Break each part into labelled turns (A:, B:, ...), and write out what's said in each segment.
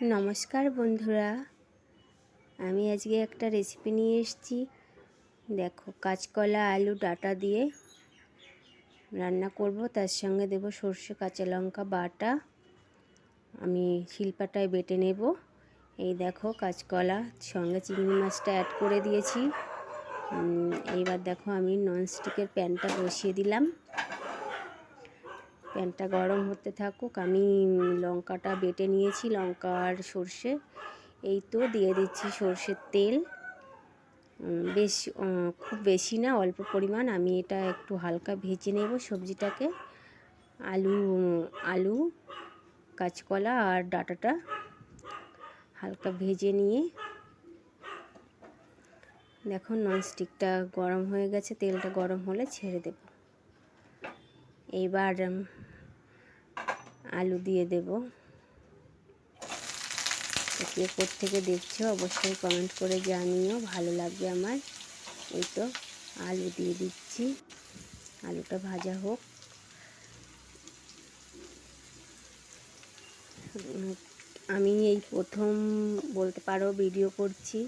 A: নমস্কার বন্ধুরা, আমি আজকে একটা রেসিপি নিয়ে এসেছি। দেখো, কাঁচকলা আলু ডাঁটা দিয়ে রান্না করব। তার সঙ্গে দেব সর্ষে কাঁচা লঙ্কা বাটা। আমি শিলপাটায় বেটে নেব। এই দেখো কাঁচকলা, সঙ্গে চিংড়ি মাছটা অ্যাড করে দিয়েছি। এইবার দেখো আমি ননস্টিকের প্যানটা বসিয়ে দিলাম। প্যানটা গরম হতে থাকুক। আমি লঙ্কাটা বেটে নিয়েছি, লঙ্কা আর সর্ষে। এই তো দিয়ে দিচ্ছি সর্ষের তেল। বেশ খুব বেশি না, অল্প পরিমাণ। আমি এটা একটু হালকা ভেজে নেব সবজিটাকে। আলু কাঁচকলা আর ডাঁটাটা হালকা ভেজে নিয়ে দেখো ননস্টিকটা গরম হয়ে গেছে। তেলটা গরম হলে ছেড়ে দেব। এইবার আলু দিয়ে দেব। কে কোত্থেকে দেখছো অবশ্যই কমেন্ট করে জানিও, ভালো লাগবে আমার। এই তো আলু দিয়ে দিচ্ছি, আলুটা ভাজা হোক। আমি এই প্রথম বলতে পারো ভিডিও করছি,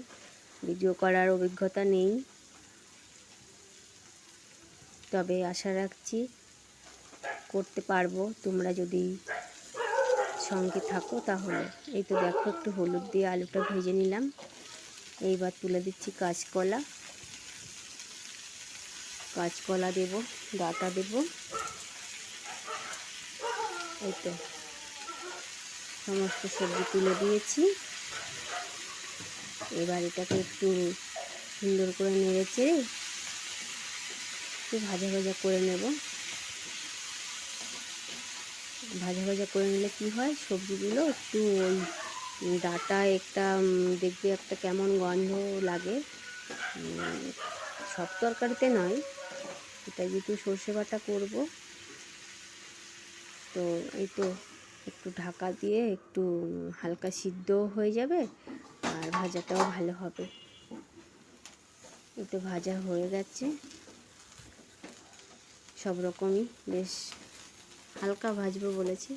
A: ভিডিও করার অভিজ্ঞতা নেই, তবে আশা রাখছি করতে পারবো তোমরা যদি সঙ্গে থাকো তাহলে। এই তো দেখো একটু হলুদ দিয়ে আলুটা ভেজে নিলাম। এইবার তুলে দিচ্ছি কাঁচকলা দেব, ডাঁটা দেব। এই তো সমস্ত সবজি তুলে দিয়েছি। এবার এটাকে একটু সুন্দর করে নেড়েচে একটু ভাজা ভাজা করে নেব। ভাজা ভাজা করে নিলে কি হয়, সবজিগুলো একটু ওই ডাঁটা একটা দেখবে একটা কেমন গন্ধ লাগে। সব তরকারিতে নয়, এটা যেহেতু সর্ষে বাটা করব, তো এই তো একটু ঢাকা দিয়ে একটু হালকা সিদ্ধও হয়ে যাবে আর ভাজাটাও ভালো হবে। এই তো ভাজা হয়ে গেছে সব রকমই। বেশ হালকা ভাজবো বলেছি,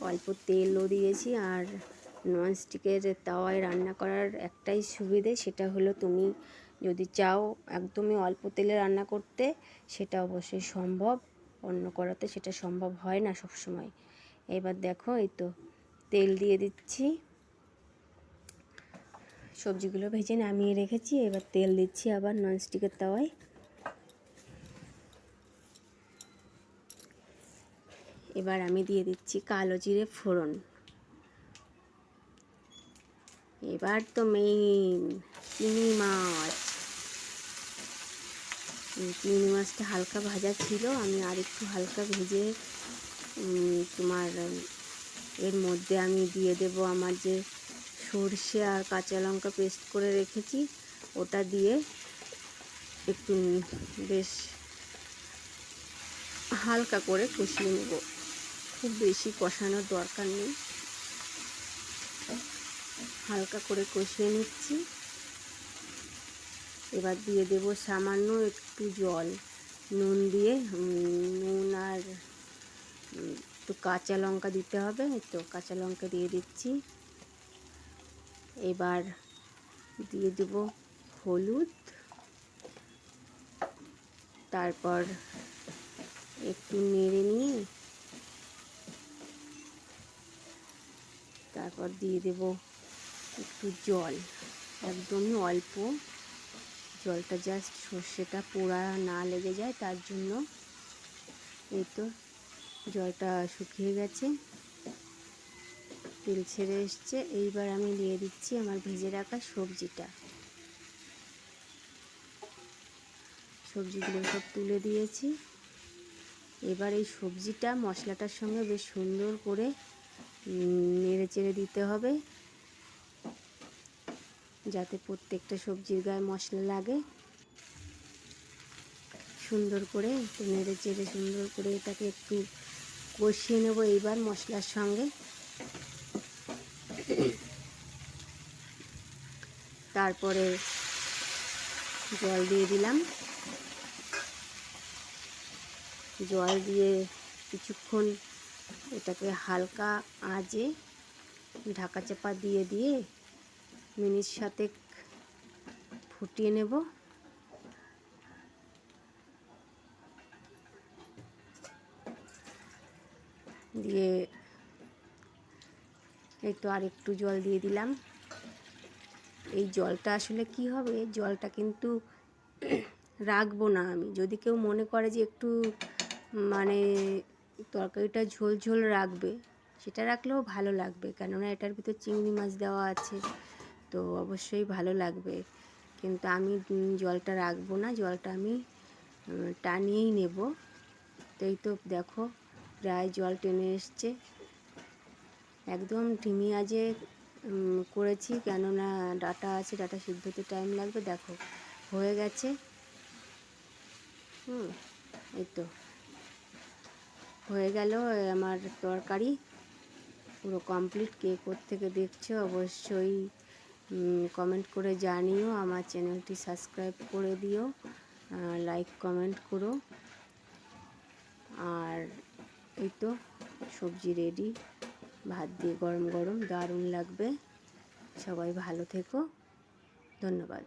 A: অল্প তেলও দিয়েছি। আর ননস্টিকের তাওয়ায় রান্না করার একটাই সুবিধে, সেটা হলো তুমি যদি চাও একদমই অল্প তেলে রান্না করতে, সেটা অবশ্যই সম্ভব। অন্য করাতে সেটা সম্ভব হয় না সব সময়। এবার দেখো এই তো তেল দিয়ে দিচ্ছি, সবজিগুলো ভেজে নামিয়ে রেখেছি। এবার তেল দিচ্ছি আবার ননস্টিকের তাওয়ায়। এবার আমি দিয়ে দিচ্ছি কালো জিরে ফোড়ন। এবার তো মেইন চিংড়ি মাছটা হালকা ভাজা ছিল, আমি আর একটু হালকা ভেজে তোমার এর মধ্যে আমি দিয়ে দেব আমার যে সর্ষে আর কাঁচা লঙ্কা পেস্ট করে রেখেছি, ওটা দিয়ে একটু বেশ হালকা করে কষিয়ে নেব। খুব বেশি কষানোর দরকার নেই, হালকা করে কষিয়ে নিচ্ছি। এবার দিয়ে দেব সামান্য একটু জল, নুন দিয়ে, নুন আর একটু কাঁচা লঙ্কা দিতে হবে। তো কাঁচা লঙ্কা দিয়ে দিচ্ছি। এবার দিয়ে দেব হলুদ, তারপর একটু নেড়ে নিয়ে তারপর দিয়ে দেব একটু জল, একদমই অল্প জলটা, জাস্ট সর্ষেটা পোড়া না লেগে যায় তার জন্য। এই তো জলটা শুকিয়ে গেছে, তেল ছেড়ে এসছে। এইবার আমি দিয়ে দিচ্ছি আমার ভেজে রাখা সবজিগুলো সব তুলে দিয়েছি। এবার এই সবজিটা মশলাটার সঙ্গে বেশ সুন্দর করে নেড়ে চেড়ে দিতে হবে, যাতে প্রত্যেকটা সবজির গায়ে মশলা লাগে। সুন্দর করে একটু নেড়ে চেড়ে সুন্দর করে এটাকে একটু কষিয়ে নেব এইবার মশলার সঙ্গে। তারপরে জল দিয়ে দিলাম। জল দিয়ে কিছুক্ষণ এটাকে হালকা আঁচে ঢাকা চাপা দিয়ে দিয়ে মিনিট 7 ফুটিয়ে নেব। দিয়ে এই তো আর একটু জল দিয়ে দিলাম। এই জলটা আসলে কি হবে, জলটা কিন্তু রাখবো না আমি। যদি কেউ মনে করে যে একটু মানে তরকারিটা ঝোল ঝোল রাখবে, সেটা রাখলেও ভালো লাগবে, কেননা এটার ভিতর চিংড়ি মাছ দেওয়া আছে, তো অবশ্যই ভালো লাগবে। কিন্তু আমি জলটা রাখবো না, জলটা আমি টানিয়েই নেব। তো এই তো দেখো প্রায় জল টেনে এসছে। একদম ধিমি আঁচে করেছি, কেননা ডাঁটা আছে, ডাঁটা সিদ্ধ হতে টাইম লাগবে। দেখো হয়ে গেছে। এই তো হয়ে গেল আমার তরকারি পুরো কমপ্লিট। কে কোত্থেকে দেখছো অবশ্যই কমেন্ট করে জানিও। আমার চ্যানেলটি সাবস্ক্রাইব করে দিও, লাইক কমেন্ট করো। আর এই তো সবজি রেডি, ভাত দিয়ে গরম গরম দারুণ লাগবে। সবাই ভালো থেকো, ধন্যবাদ।